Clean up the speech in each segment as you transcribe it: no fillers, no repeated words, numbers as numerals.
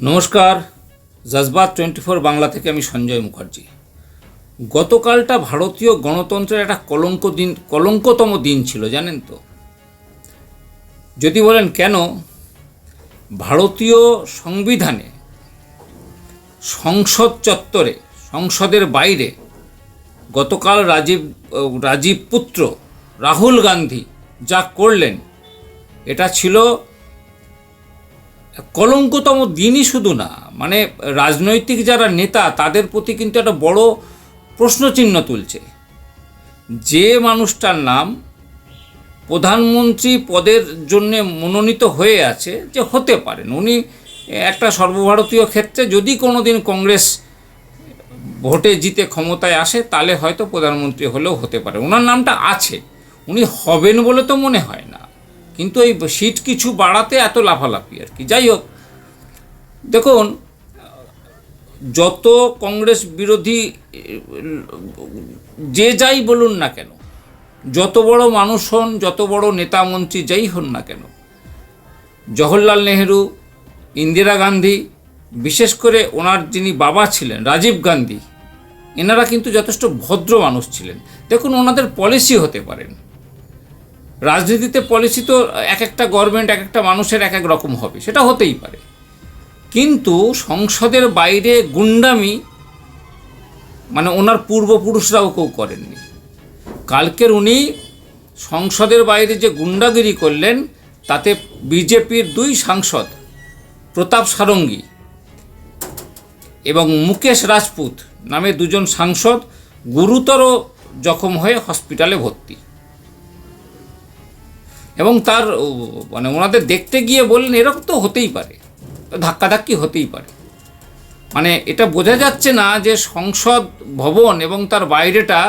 নমস্কার, জজবাত 24 বাংলা থেকে আমি সঞ্জয় মুখার্জি। গতকালটা ভারতীয় গণতন্ত্রের একটা কলঙ্কতম দিন ছিল, জানেন তো। যদি বলেন কেন, ভারতীয় সংবিধানে সংসদ চত্বরে, সংসদের বাইরে গতকাল রাজীব পুত্র রাহুল গান্ধী যা করলেন, এটা ছিল কলঙ্কতম দিনই শুধু না, মানে রাজনৈতিক যারা নেতা তাদের প্রতি কিন্তু একটা বড় প্রশ্নচিহ্ন তুলছে। যে মানুষটার নাম প্রধানমন্ত্রী পদের জন্য মনোনীত হয়ে আছে, যে হতে পারেন উনি একটা সর্বভারতীয় ক্ষেত্রে যদি কোনো দিন কংগ্রেস ভোটে জিতে ক্ষমতায় আসে তাহলে হয়তো প্রধানমন্ত্রী হলেও হতে পারে, ওনার নামটা আছে। উনি হবেন বলে তো মনে হয় না, কিন্তু এই সিট কিছু বাড়াতে এত লাফালাফি আর কি। যাই হোক, দেখুন, যত কংগ্রেস বিরোধী যে যাই বলুন না কেন, যত বড় মানুষ হন, যত বড় নেতা মন্ত্রী যাই হন না কেন, জওহরলাল নেহেরু, ইন্দিরা গান্ধী, বিশেষ করে ওনার যিনি বাবা ছিলেন রাজীব গান্ধী, এনারা কিন্তু যথেষ্ট ভদ্র মানুষ ছিলেন। দেখুন, ওনাদের পলিসি হতে পারেন, রাজনীতিতে পলিসি তো এক একটা গভর্নমেন্ট, এক একটা মানুষের এক এক রকম হবে, সেটা হতেই পারে, কিন্তু সংসদের বাইরে গুন্ডামি মানে ওনার পূর্বপুরুষরাও কেউ করেননি। কালকের উনি সংসদের বাইরে যে গুন্ডাগিরি করলেন, তাতে বিজেপির 2 সাংসদ প্রতাপ সারঙ্গী এবং মুকেশ রাজপুত নামে 2 সাংসদ গুরুতর জখম হয়ে হসপিটালে ভর্তি। এবং তার মানে ওনাদের দেখতে গিয়ে বললেন এরকম তো হতেই পারে, ধাক্কাধাক্কি হতেই পারে। মানে এটা বোঝা যাচ্ছে না যে সংসদ ভবন এবং তার বাইরেটা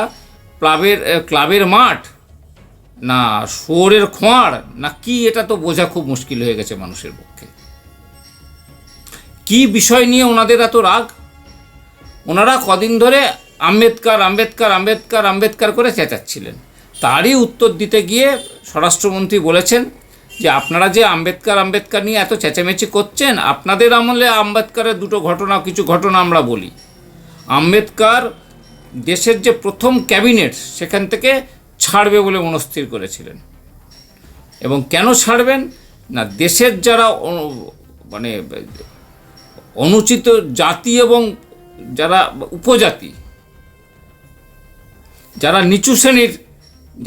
ক্লাবের মাঠ না শুয়োরের খোঁয়াড় না কি, এটা তো বোঝা খুব মুশকিল হয়ে গেছে মানুষের পক্ষে। কি বিষয় নিয়ে ওনাদের এত রাগ? ওনারা কদিন ধরে আম্বেদকর আম্বেদকর আম্বেদকর আম্বেদকর করে চেঁচাচ্ছিলেন। তারই উত্তর দিতে গিয়ে স্বরাষ্ট্রমন্ত্রী বলেছেন যে আপনারা যে আম্বেদকর আম্বেদকর নিয়ে এত চেঁচামেচি করছেন, আপনাদের আমলে আম্বেদকরের কিছু ঘটনা আমরা বলি। আম্বেদকর দেশের যে প্রথম ক্যাবিনেট সেখান থেকে ছাড়বে বলে মনস্থির করেছিলেন, এবং কেন ছাড়বেন না, দেশের যারা মানে অনুচিত জাতি এবং যারা উপজাতি, যারা নিচু শ্রেণীর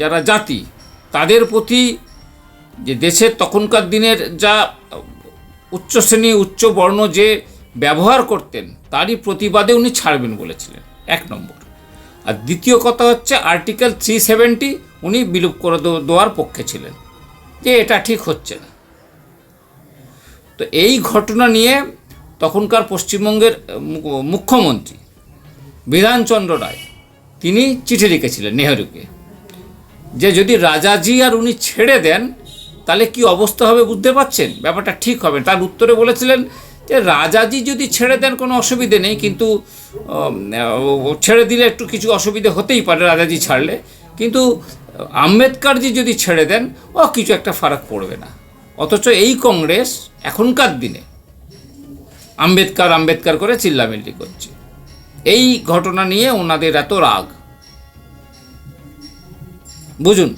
যারা জাতি, তাদের প্রতি যে দেশের তখনকার দিনের যা উচ্চ শ্রেণী উচ্চ বর্ণ যে ব্যবহার করতেন, তারই প্রতিবাদে উনি ছাড়বেন বলেছিলেন, 1 নম্বর। আর দ্বিতীয় কথা হচ্ছে আর্টিকেল 370 উনি বিলুপ করে দেওয়ার পক্ষে ছিলেন, যে এটা ঠিক হচ্ছে না। তো এই ঘটনা নিয়ে তখনকার পশ্চিমবঙ্গের মুখ্যমন্ত্রী বিধানচন্দ্র রায় তিনি চিঠি লিখেছিলেন নেহেরুকে, যে যদি রাজাজি আর উনি ছেড়ে দেন তাহলে কি অবস্থা হবে বুঝতে পারছেন, ব্যাপারটা ঠিক হবে। তার উত্তরে বলেছিলেন যে রাজাজি যদি ছেড়ে দেন কোনো অসুবিধে নেই, কিন্তু ছেড়ে দিলে একটু কিছু অসুবিধে হতেই পারে রাজাজি ছাড়লে, কিন্তু আম্বেদকরজি যদি ছেড়ে দেন কিছু একটা ফারাক পড়বে না। অথচ এই কংগ্রেস এখনকার দিনে আম্বেদকর আম্বেদকর করে চিল্লামিল্লি করছে। এই ঘটনা নিয়ে ওনাদের এত রাগ, বুঝুন।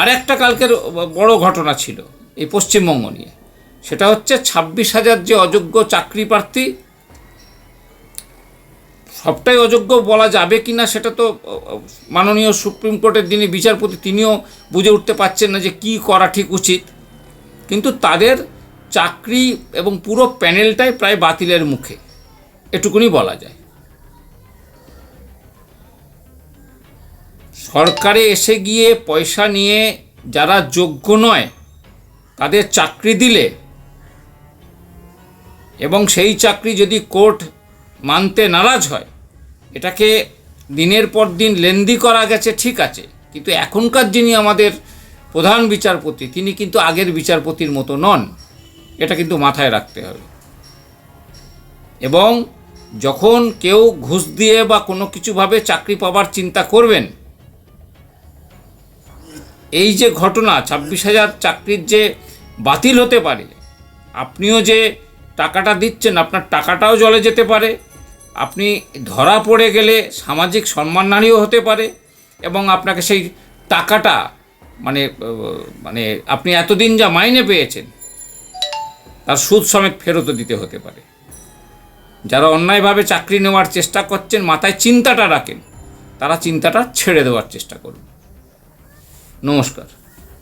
আর একটা কালকের বড় ঘটনা ছিল এই পশ্চিমবঙ্গ নিয়ে, সেটা হচ্ছে 26,000 যে অযোগ্য চাকরি প্রার্থী, সবটাই অযোগ্য বলা যাবে কি না সেটা তো মাননীয় সুপ্রিম কোর্টের যিনি বিচারপতি তিনিও বুঝে উঠতে পারছেন না যে কি করা ঠিক উচিত, কিন্তু তাদের চাকরি এবং পুরো প্যানেলটাই প্রায় বাতিলের মুখে, এটুকুনি বলা যায়। সরকারে এসে গিয়ে পয়সা নিয়ে যারা যোগ্য নয় তাদের চাকরি দিলে, এবং সেই চাকরি যদি কোর্ট মানতে নারাজ হয়, এটাকে দিনের পর দিন লেন্দি করা গেছে, ঠিক আছে, কিন্তু এখনকার যিনি আমাদের প্রধান বিচারপতি তিনি কিন্তু আগের বিচারপতির মতো নন, এটা কিন্তু মাথায় রাখতে হবে। এবং যখন কেউ ঘুষ দিয়ে বা কোনো কিছুভাবে চাকরি পাবার চিন্তা করবেন, এই যে ঘটনা 26,000 চাকরির যে বাতিল হতে পারে, আপনিও যে টাকাটা দিচ্ছেন আপনার টাকাটাও জলে যেতে পারে, আপনি ধরা পড়ে গেলে সামাজিক সম্মানহানিও হতে পারে, এবং আপনাকে সেই টাকাটা মানে মানে আপনি এতদিন যা মাইনে পেয়েছেন তার সুদ সমেত ফেরতও দিতে হতে পারে। যারা অন্যায়ভাবে চাকরি নেওয়ার চেষ্টা করছেন, মাথায় চিন্তাটা রাখেন, তারা চিন্তাটা ছেড়ে দেওয়ার চেষ্টা করুন। নমস্কার।